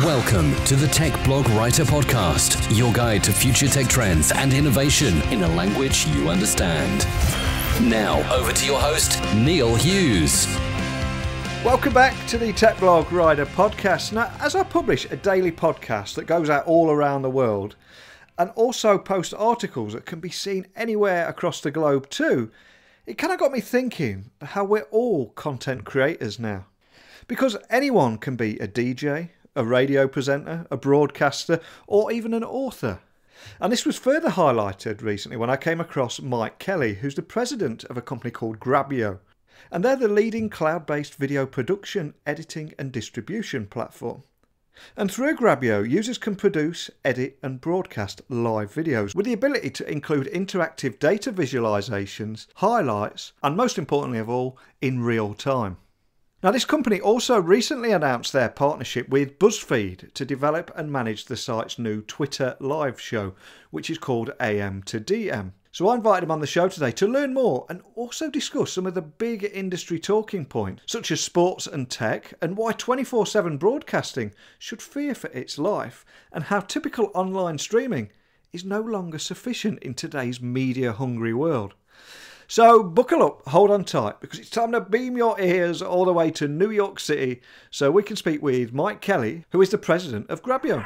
Welcome to the Tech Blog Writer Podcast, your guide to future tech trends and innovation in a language you understand. Now, over to your host, Neil Hughes. Welcome back to the Tech Blog Writer Podcast. Now, as I publish a daily podcast that goes out all around the world and also post articles that can be seen anywhere across the globe too, it kind of got me thinking how we're all content creators now. Because anyone can be a DJ, a radio presenter, a broadcaster, or even an author. And this was further highlighted recently when I came across Mike Kelley, who's the president of a company called Grabyo. And they're the leading cloud-based video production, editing and distribution platform. And through Grabyo, users can produce, edit and broadcast live videos with the ability to include interactive data visualizations, highlights, and most importantly of all, in real time. Now, this company also recently announced their partnership with BuzzFeed to develop and manage the site's new Twitter live show, which is called AM to DM. So I invited him on the show today to learn more and also discuss some of the big industry talking points, such as sports and tech, and why 24/7 broadcasting should fear for its life, and how typical online streaming is no longer sufficient in today's media-hungry world. So buckle up, hold on tight, because it's time to beam your ears all the way to New York City so we can speak with Mike Kelley, who is the president of Grabyo.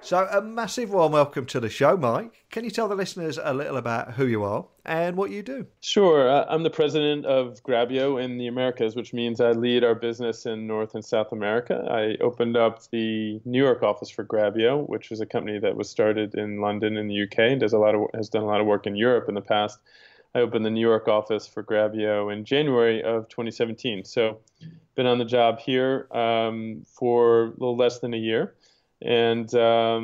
So a massive warm welcome to the show, Mike. Can you tell the listeners a little about who you are and what you do? Sure. I'm the president of Grabyo in the Americas, which means I lead our business in North and South America. I opened up the New York office for Grabyo, which is a company that was started in London in the UK and has done a lot of work in Europe in the past. I opened the New York office for Grabyo in January of 2017. So been on the job here for a little less than a year. And I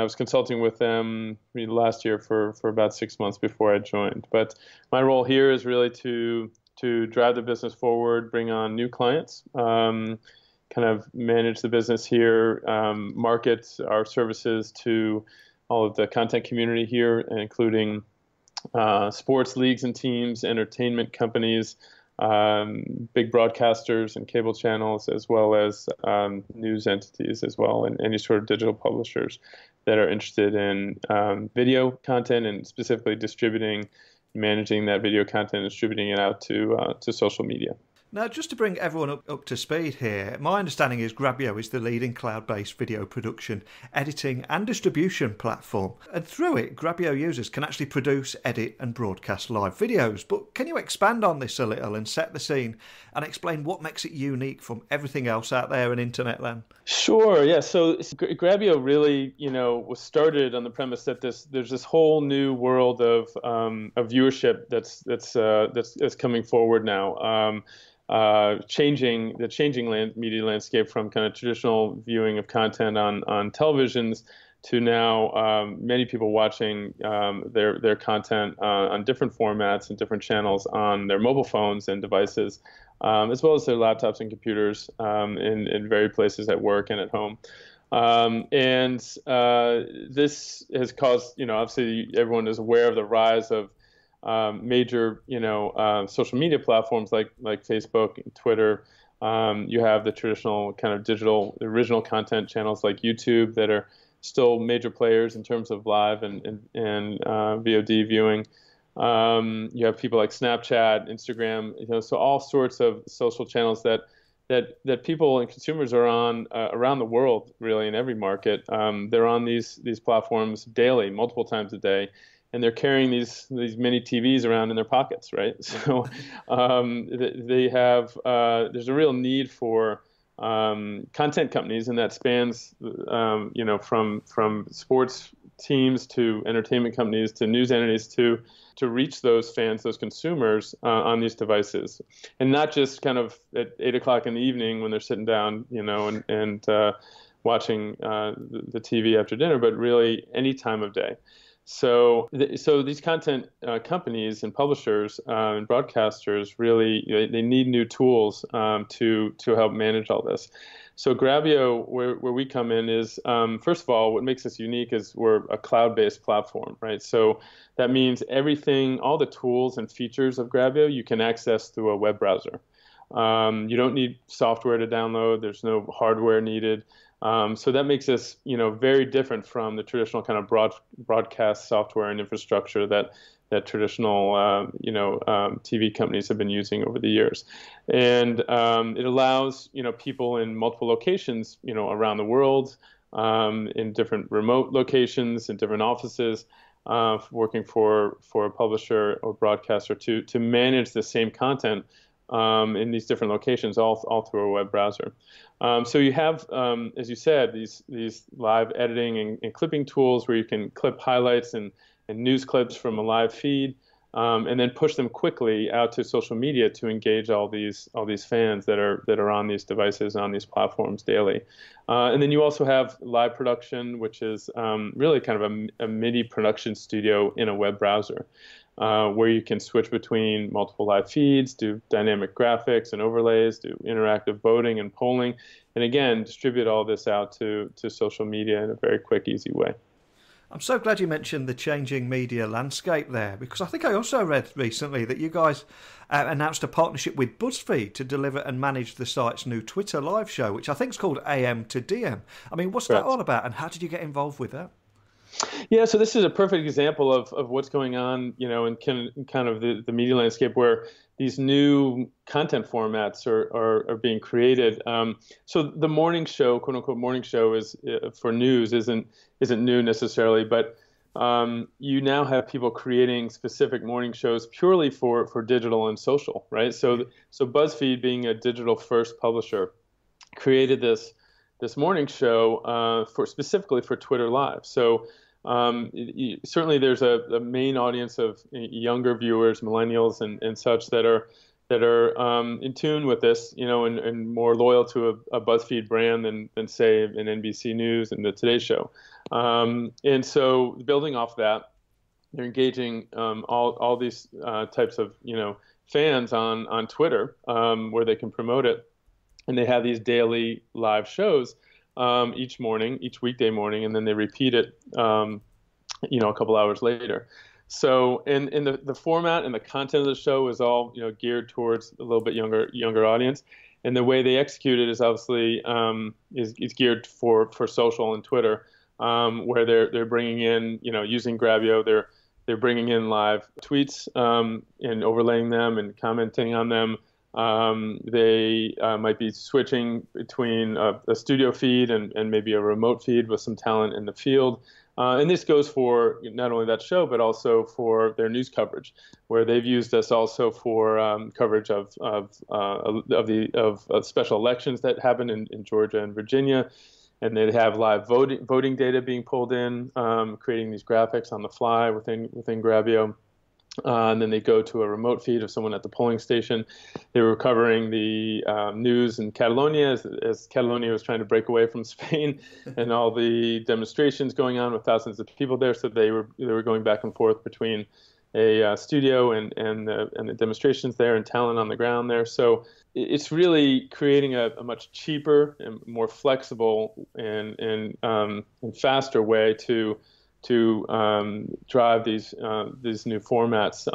was consulting with them last year for about 6 months before I joined. But my role here is really to drive the business forward, bring on new clients, kind of manage the business here, market our services to all of the content community here, including sports leagues and teams, entertainment companies, big broadcasters and cable channels, as well as news entities as well, and any sort of digital publishers that are interested in video content and specifically managing that video content and distributing it out to social media. Now, just to bring everyone up to speed here, my understanding is Grabyo is the leading cloud-based video production, editing and distribution platform. And through it, Grabyo users can actually produce, edit and broadcast live videos. But can you expand on this a little and set the scene and explain what makes it unique from everything else out there in internet land? Sure, yeah. So Grabyo really, was started on the premise that there's this whole new world of viewership that's coming forward now. Changing media landscape from kind of traditional viewing of content on televisions to now many people watching their content on different formats and different channels on their mobile phones and devices, as well as their laptops and computers in various places at work and at home. This has caused, obviously everyone is aware of the rise of major, social media platforms like Facebook and Twitter. You have the traditional kind of digital original content channels like YouTube that are still major players in terms of live and VOD viewing. You have people like Snapchat, Instagram, so all sorts of social channels that people and consumers are on around the world, really in every market. They're on these platforms daily, multiple times a day. And they're carrying these mini TVs around in their pockets, right? So they have there's a real need for content companies, and that spans from sports teams to entertainment companies to news entities to reach those fans, those consumers on these devices, and not just kind of at 8 o'clock in the evening when they're sitting down, and watching the TV after dinner, but really any time of day. So these content companies and publishers and broadcasters really they need new tools to help manage all this. So Grabyo, where we come in, is first of all, what makes us unique is we're a cloud-based platform, right? So that means everything, all the tools and features of Grabyo, you can access through a web browser. You don't need software to download. There's no hardware needed. So that makes us, very different from the traditional kind of broadcast software and infrastructure that traditional, TV companies have been using over the years. And it allows, people in multiple locations, around the world, in different remote locations, in different offices, working for a publisher or broadcaster to manage the same content in these different locations, all through a web browser. So you have, as you said, these live editing and clipping tools where you can clip highlights and news clips from a live feed, and then push them quickly out to social media to engage all these fans that are on these devices, on these platforms daily. And then you also have live production, which is really kind of a MIDI production studio in a web browser, where you can switch between multiple live feeds, do dynamic graphics and overlays, do interactive voting and polling, and again, distribute all this out to social media in a very quick, easy way. I'm so glad you mentioned the changing media landscape there, because I think I also read recently that you guys announced a partnership with BuzzFeed to deliver and manage the site's new Twitter live show, which I think is called AM to DM. I mean, what's that all about, and how did you get involved with that? Yeah, so this is a perfect example of what's going on, in kind of the media landscape where these new content formats are being created. So the morning show, quote unquote morning show, is for news isn't new necessarily, but you now have people creating specific morning shows purely for digital and social, right? So BuzzFeed, being a digital first publisher, created this morning show specifically for Twitter Live. So certainly there's a main audience of younger viewers, millennials and such that are in tune with this, and more loyal to a BuzzFeed brand than say an NBC News and the Today Show. And so building off that, they're engaging all these types of fans on Twitter, where they can promote it, and they have these daily live shows each weekday morning, and then they repeat it, a couple hours later. So, in the format and the content of the show is all geared towards a little bit younger audience, and the way they execute it is obviously is geared for social and Twitter, where they're bringing in using Grabyo, they're bringing in live tweets and overlaying them and commenting on them. They might be switching between a studio feed and maybe a remote feed with some talent in the field. And this goes for not only that show, but also for their news coverage, where they've used us also for coverage of special elections that happen in Georgia and Virginia. And they have live voting data being pulled in, creating these graphics on the fly within Grabyo. And then they go to a remote feed of someone at the polling station. They were covering the news in Catalonia as Catalonia was trying to break away from Spain, and all the demonstrations going on with thousands of people there. So they were going back and forth between a studio and the demonstrations there, and talent on the ground there. So it's really creating a much cheaper and more flexible and faster way to drive these new formats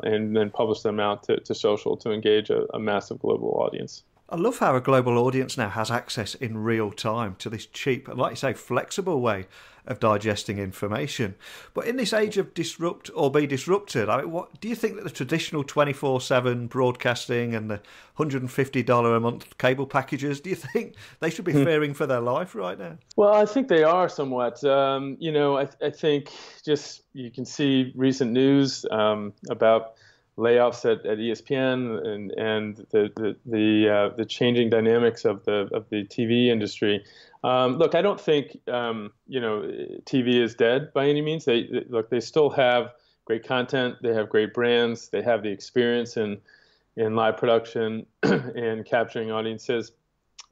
and then publish them out to social to engage a massive global audience. I love how a global audience now has access in real time to this cheap and, like you say, flexible way of digesting information. But in this age of disrupt or be disrupted, what do you think that the traditional 24/7 broadcasting and the $150 a month cable packages, do you think they should be fearing for their life right now? Well, I think they are somewhat. I think just you can see recent news about layoffs at ESPN and the changing dynamics of the TV industry. Look, I don't think TV is dead by any means. They still have great content. They have great brands. They have the experience in live production and capturing audiences,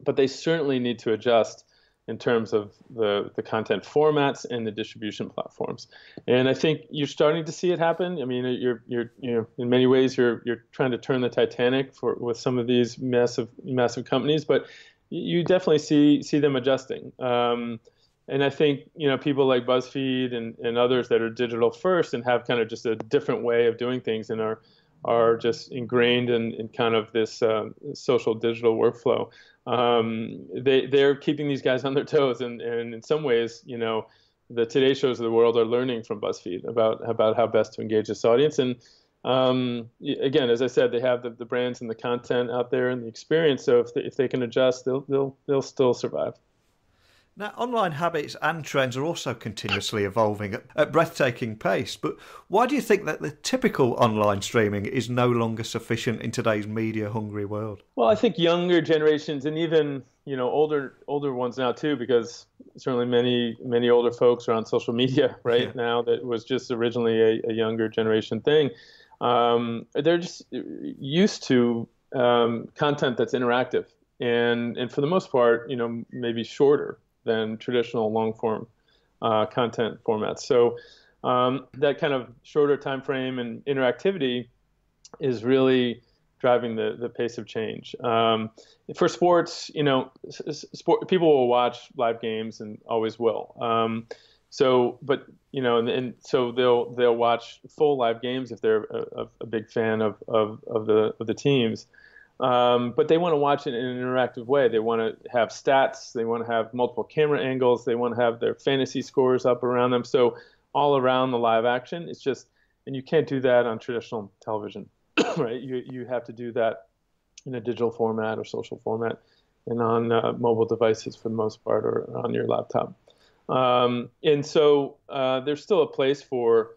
but they certainly need to adjust in terms of the content formats and the distribution platforms. And I think you're starting to see it happen. I mean, you're in many ways you're trying to turn the Titanic with some of these massive companies, but you definitely see them adjusting. And I think people like BuzzFeed and others that are digital first and have kind of just a different way of doing things and are just ingrained in kind of this social digital workflow. They're keeping these guys on their toes, and in some ways, the Today Shows of the world are learning from BuzzFeed about how best to engage this audience. And again, as I said, they have the brands and the content out there and the experience. So if they can adjust, they'll still survive. Now, online habits and trends are also continuously evolving at breathtaking pace. But why do you think that the typical online streaming is no longer sufficient in today's media-hungry world? Well, I think younger generations and even older ones now too, because certainly many older folks are on social media right now. That was just originally a younger generation thing. They're just used to content that's interactive and for the most part, maybe shorter than traditional long-form content formats. So that kind of shorter time frame and interactivity is really driving the pace of change. For sports, people will watch live games and always will. So they'll watch full live games if they're a big fan of the teams. But they want to watch it in an interactive way. They want to have stats. They want to have multiple camera angles. They want to have their fantasy scores up around them. So all around the live action, it's just, and you can't do that on traditional television, right? You have to do that in a digital format or social format and on mobile devices for the most part or on your laptop. And so there's still a place for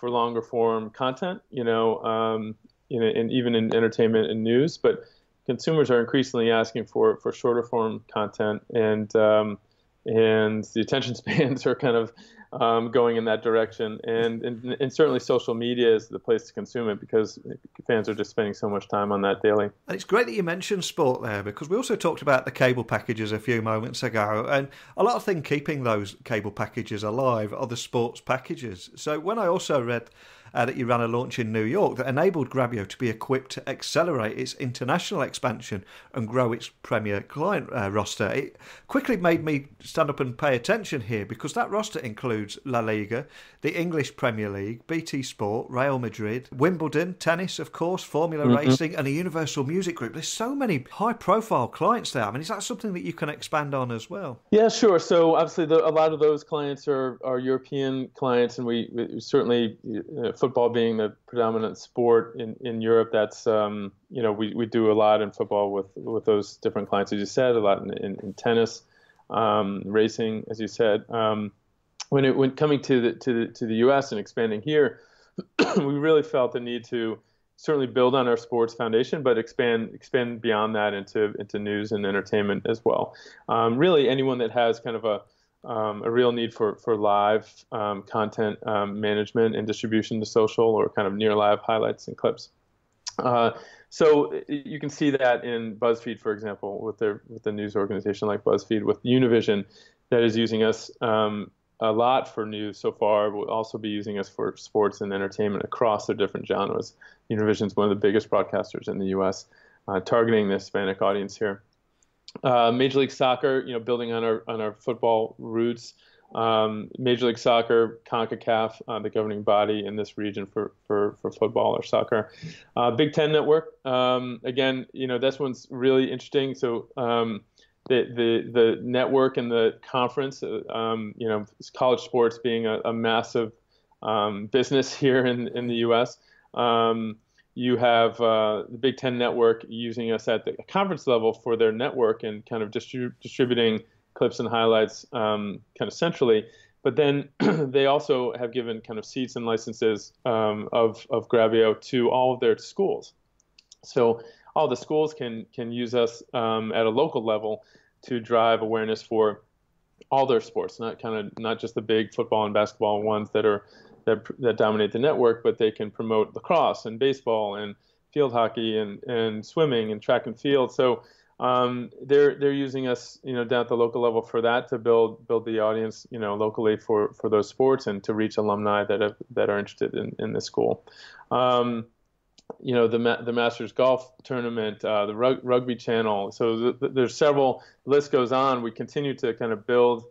longer form content, and even in entertainment and news, but consumers are increasingly asking for shorter form content, and the attention spans are kind of going in that direction, and certainly social media is the place to consume it because fans are just spending so much time on that daily. And it's great that you mentioned sport there, because we also talked about the cable packages a few moments ago, and a lot of things keeping those cable packages alive are the sports packages. So when I also read that you ran a launch in New York that enabled Grabyo to be equipped to accelerate its international expansion and grow its premier client roster, it quickly made me stand up and pay attention here, because that roster includes La Liga, the English Premier League, BT Sport, Real Madrid, Wimbledon, tennis, of course, Formula Racing, and a Universal Music Group. There's so many high-profile clients there. I mean, is that something that you can expand on as well? Yeah, sure. So obviously, a lot of those clients are European clients, and we certainly football being the predominant sport in Europe, that's we do a lot in football with those different clients, as you said, a lot in tennis, racing, as you said. When coming to the U.S. and expanding here, we really felt the need to certainly build on our sports foundation, but expand beyond that into news and entertainment as well. Really, anyone that has kind of a real need for live content management and distribution to social, or kind of near live highlights and clips. So you can see that in BuzzFeed, for example, with the news organization like BuzzFeed, with Univision, that is using us a lot for news so far, will also be using us for sports and entertainment across their different genres. Univision is one of the biggest broadcasters in the U.S., targeting the Hispanic audience here. Major League Soccer, building on our football roots. Major League Soccer, CONCACAF, the governing body in this region for football or soccer. Big Ten Network, again, this one's really interesting. So the network and the conference, college sports being a massive business here in the U.S. You have the Big Ten Network using us at the conference level for their network and kind of distributing clips and highlights kind of centrally. But then they also have given kind of seats and licenses of Grabyo to all of their schools. So all the schools can use us at a local level to drive awareness for all their sports, not just the big football and basketball ones that dominate the network, but they can promote lacrosse and baseball and field hockey and swimming and track and field. So they're using us, down at the local level for that, to build the audience, locally for those sports and to reach alumni that are interested in the school. The Masters Golf Tournament, the Rugby Channel. So there's several. The list goes on. We continue to kind of build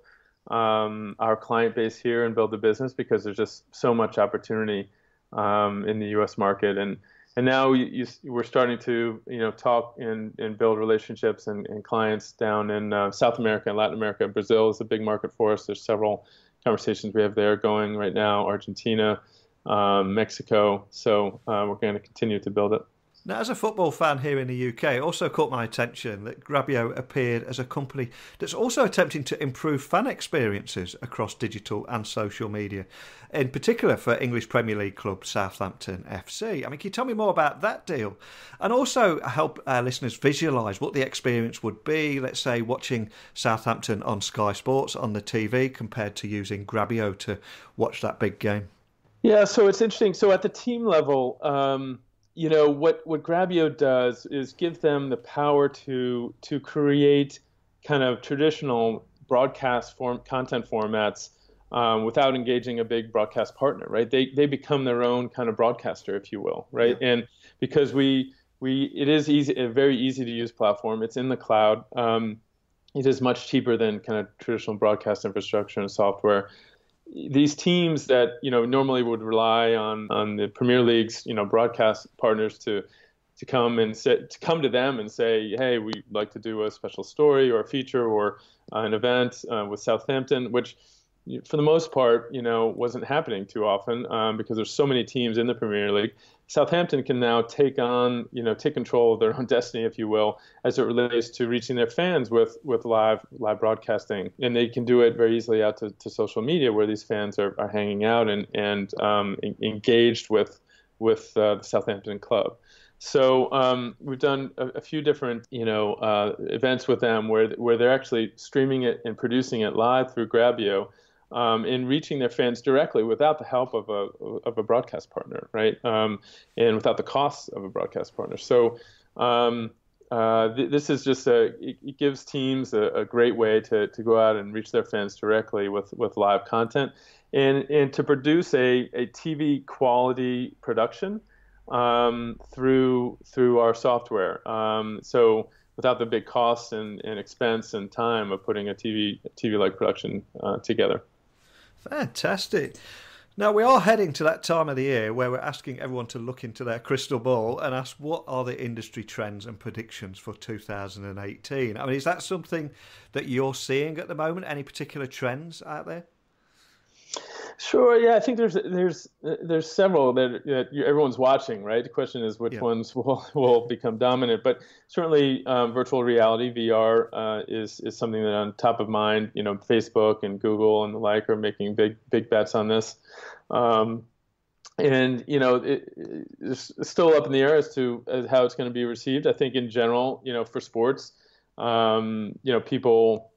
our client base here and build the business because there's just so much opportunity in the U.S. market. And And now we're starting to talk and build relationships and clients down in South America and Latin America. Brazil is a big market for us. There's several conversations we have there going right now. Argentina, Mexico. So we're going to continue to build it. Now, as a football fan here in the UK, it also caught my attention that Grabyo appeared as a company that's also attempting to improve fan experiences across digital and social media, in particular for English Premier League club Southampton FC. I mean, can you tell me more about that deal? And also help our listeners visualise what the experience would be, let's say, watching Southampton on Sky Sports on the TV compared to using Grabyo to watch that big game? Yeah, so it's interesting. So at the team level, what Grabyo does is give them the power to create kind of traditional broadcast content formats without engaging a big broadcast partner, right? They become their own kind of broadcaster, if you will, right? Yeah. And because it is a very easy to use platform. It's in the cloud. It is much cheaper than kind of traditional broadcast infrastructure and software. These teams that normally would rely on the Premier League's broadcast partners to come to them and say, hey, we'd like to do a special story or a feature or an event with Southampton, which for the most part wasn't happening too often because there's so many teams in the Premier League. Southampton can now take control of their own destiny, if you will, as it relates to reaching their fans with live broadcasting, and they can do it very easily out to social media where these fans are hanging out and engaged with the Southampton club. So we've done a few different events with them where they're actually streaming it and producing it live through Grabyo. In reaching their fans directly without the help of a broadcast partner, right? And without the costs of a broadcast partner. So this is just it gives teams a great way to go out and reach their fans directly with live content and to produce a TV quality production through our software. So without the big costs and expense and time of putting a TV-like production together. Fantastic. Now, we are heading to that time of the year where we're asking everyone to look into their crystal ball and ask what are the industry trends and predictions for 2018. I mean, is that something that you're seeing at the moment? Any particular trends out there? Sure. Yeah, I think there's several that everyone's watching, right? The question is which ones will become dominant. But certainly, virtual reality (VR) is something that on top of mind. Facebook and Google and the like are making big bets on this, and it's still up in the air as to how it's going to be received. I think in general, for sports, people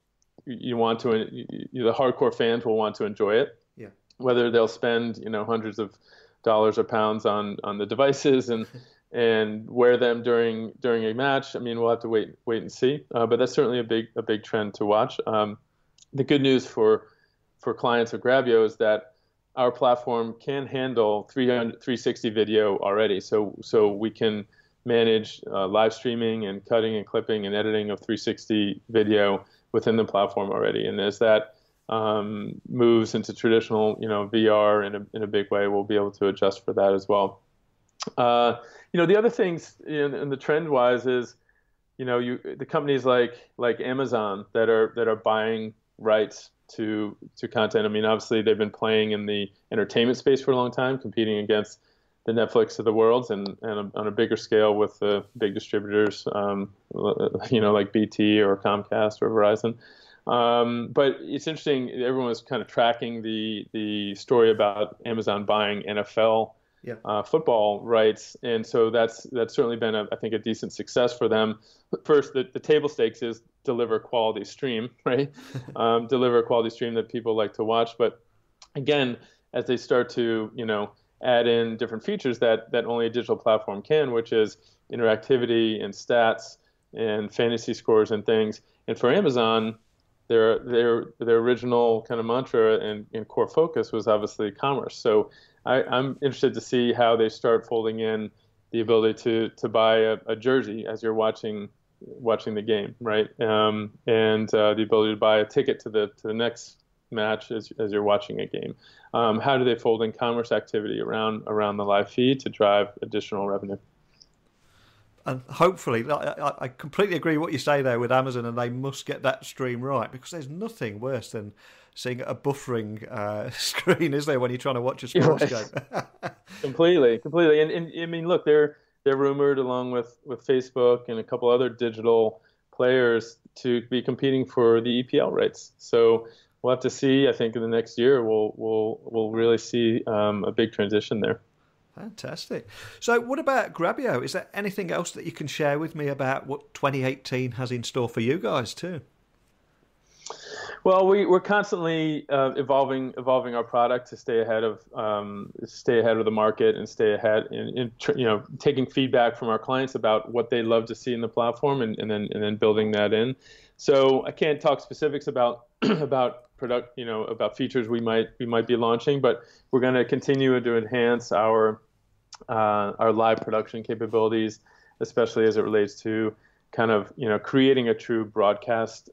the hardcore fans will want to enjoy it. Whether they'll spend hundreds of dollars or pounds on the devices and wear them during a match, I mean, we'll have to wait and see. But that's certainly a big trend to watch. The good news for clients of Grabyo is that our platform can handle 360 video already. So we can manage live streaming and cutting and clipping and editing of 360 video within the platform already. And as that moves into traditional, VR in a big way, we'll be able to adjust for that as well. The other things in the trend wise is, the companies like Amazon that are buying rights to content. I mean, obviously they've been playing in the entertainment space for a long time, competing against the Netflix of the world and on a bigger scale with the big distributors, like BT or Comcast or Verizon. But it's interesting. Everyone was kind of tracking the story about Amazon buying NFL football rights, and so that's certainly been I think a decent success for them. First, the table stakes is deliver quality stream, right? Deliver a quality stream that people like to watch. But again, as they start to add in different features that only a digital platform can, which is interactivity and stats and fantasy scores and things, and for Amazon, their original kind of mantra and core focus was obviously commerce. So I'm interested to see how they start folding in the ability to buy a jersey as you're watching the game, right? And the ability to buy a ticket to the next match as you're watching a game. How do they fold in commerce activity around the live feed to drive additional revenue? And hopefully, I completely agree with what you say there with Amazon, and they must get that stream right, because there's nothing worse than seeing a buffering screen, is there, when you're trying to watch a sports game? Completely. And I mean, look, they're rumored, along with Facebook and a couple other digital players, to be competing for the EPL rights. So we'll have to see. I think in the next year we'll really see a big transition there. Fantastic. So what about Grabyo? Is there anything else that you can share with me about what 2018 has in store for you guys too? Well, we're constantly evolving our product to stay ahead of the market and stay ahead in taking feedback from our clients about what they love to see in the platform and then building that in. So I can't talk specifics about product, about features we might be launching, but we're going to continue to enhance our live production capabilities, especially as it relates to kind of creating a true broadcast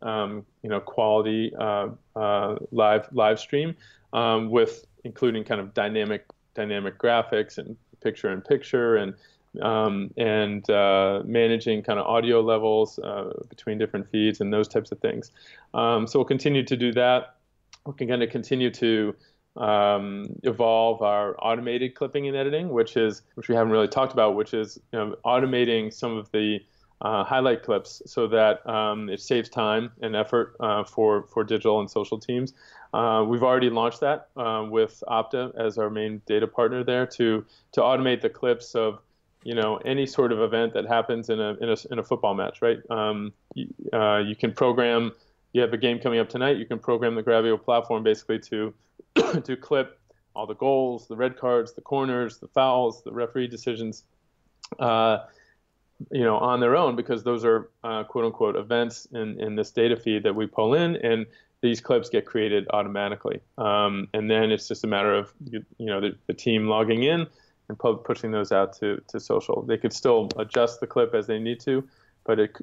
quality live stream with including kind of dynamic graphics and picture and managing kind of audio levels between different feeds and those types of things. So we'll continue to do that. We're going to continue to evolve our automated clipping and editing, which we haven't really talked about, which is automating some of the highlight clips so that it saves time and effort for digital and social teams. We've already launched that with Opta as our main data partner there to automate the clips of any sort of event that happens in a football match, right? You can program. You have a game coming up tonight. You can program the Grabyo platform basically to clip all the goals, the red cards, the corners, the fouls, the referee decisions, on their own, because those are quote unquote events in this data feed that we pull in, and these clips get created automatically. And then it's just a matter of the team logging in and pushing those out to social. They could still adjust the clip as they need to, but it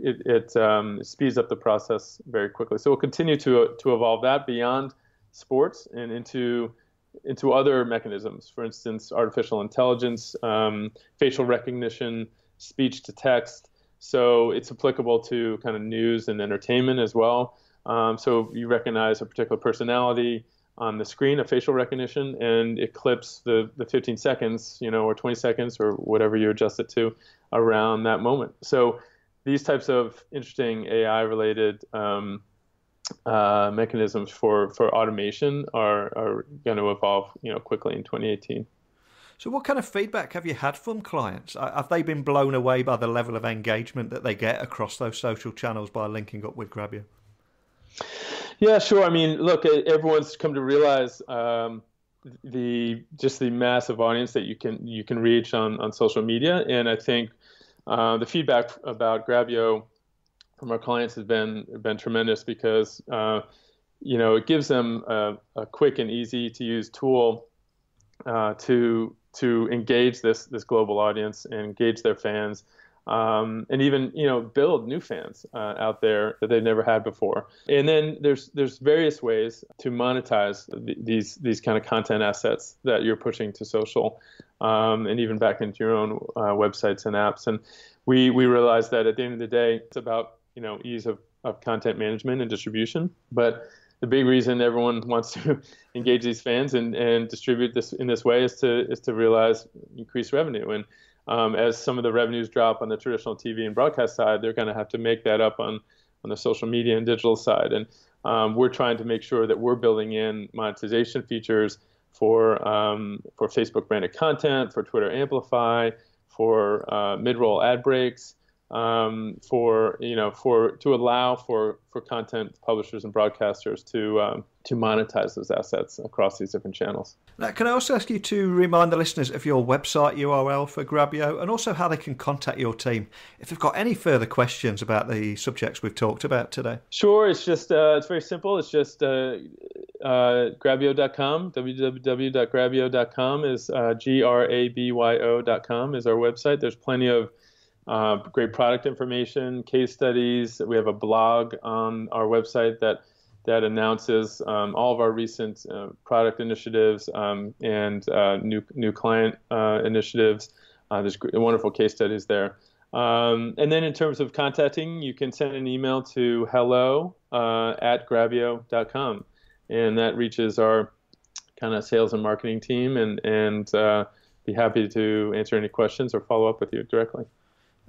speeds up the process very quickly. So we'll continue to evolve that beyond sports and into other mechanisms. For instance, artificial intelligence, facial recognition, speech to text. So it's applicable to kind of news and entertainment as well. So you recognize a particular personality on the screen, a facial recognition, and it clips the 15 seconds, or 20 seconds or whatever you adjust it to around that moment. So these types of interesting AI-related mechanisms for automation are going to evolve, quickly in 2018. So what kind of feedback have you had from clients? Have they been blown away by the level of engagement that they get across those social channels by linking up with Grabyo? Yeah, sure. I mean, look, everyone's come to realize the massive audience that you can reach on social media, and I think the feedback about Grabyo from our clients has been tremendous, because it gives them a quick and easy to use tool to engage this global audience and engage their fans, and even build new fans out there that they've never had before. And then there's various ways to monetize these kind of content assets that you're pushing to social, and even back into your own websites and apps. And we realize that at the end of the day, it's about ease of content management and distribution, but the big reason everyone wants to engage these fans and distribute this in this way is to realize increased revenue. And as some of the revenues drop on the traditional TV and broadcast side, they're going to have to make that up on the social media and digital side. And we're trying to make sure that we're building in monetization features for Facebook branded content, for Twitter Amplify, for mid-roll ad breaks, to allow for content publishers and broadcasters to monetize those assets across these different channels. Now, can I also ask you to remind the listeners of your website URL for Grabyo, and also how they can contact your team if they've got any further questions about the subjects we've talked about today? Sure. It's just it's very simple. It's just Grabyo.com. www.grabyo.com is grabyo.com is our website. There's plenty of great product information, case studies. We have a blog on our website that announces all of our recent product initiatives and new client initiatives. There's wonderful case studies there. And then in terms of contacting, you can send an email to hello@grabyo.com, and that reaches our kind of sales and marketing team, and be happy to answer any questions or follow up with you directly.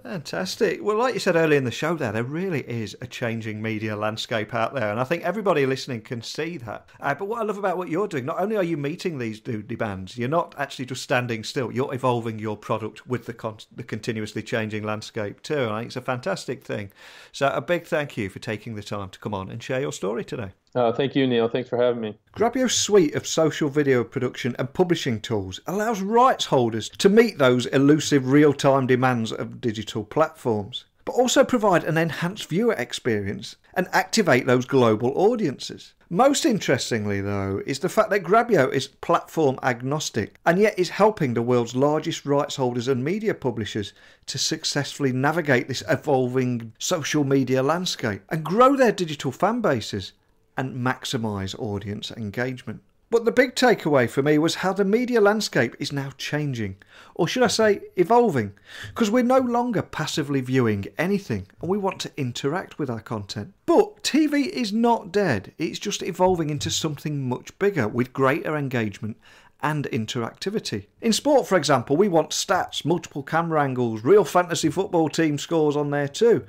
Fantastic. Well, like you said earlier in the show there really is a changing media landscape out there, and I think everybody listening can see that. But what I love about what you're doing, not only are you meeting these demands, you're not actually just standing still, you're evolving your product with the continuously changing landscape too. I think it's a fantastic thing. So a big thank you for taking the time to come on and share your story today. Thank you, Neil. Thanks for having me. Grabyo's suite of social video production and publishing tools allows rights holders to meet those elusive real-time demands of digital platforms, but also provide an enhanced viewer experience and activate those global audiences. Most interestingly, though, is the fact that Grabyo is platform agnostic and yet is helping the world's largest rights holders and media publishers to successfully navigate this evolving social media landscape and grow their digital fan bases and maximise audience engagement. But the big takeaway for me was how the media landscape is now changing, or should I say evolving, because we're no longer passively viewing anything and we want to interact with our content. But TV is not dead, it's just evolving into something much bigger with greater engagement and interactivity. In sport, for example, we want stats, multiple camera angles, real fantasy football team scores on there too.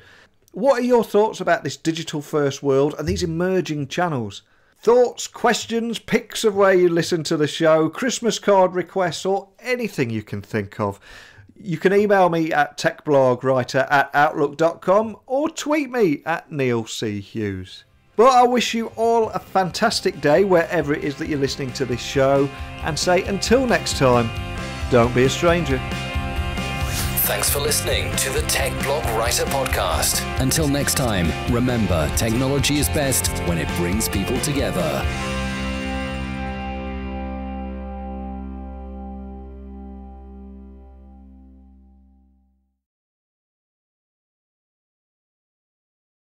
What are your thoughts about this digital first world and these emerging channels? Thoughts, questions, pics of where you listen to the show, Christmas card requests, or anything you can think of. You can email me at techblogwriter@outlook.com or tweet me at Neil C. Hughes. But I wish you all a fantastic day wherever it is that you're listening to this show, and say until next time, don't be a stranger. Thanks for listening to the Tech Blog Writer Podcast. Until next time, remember, technology is best when it brings people together.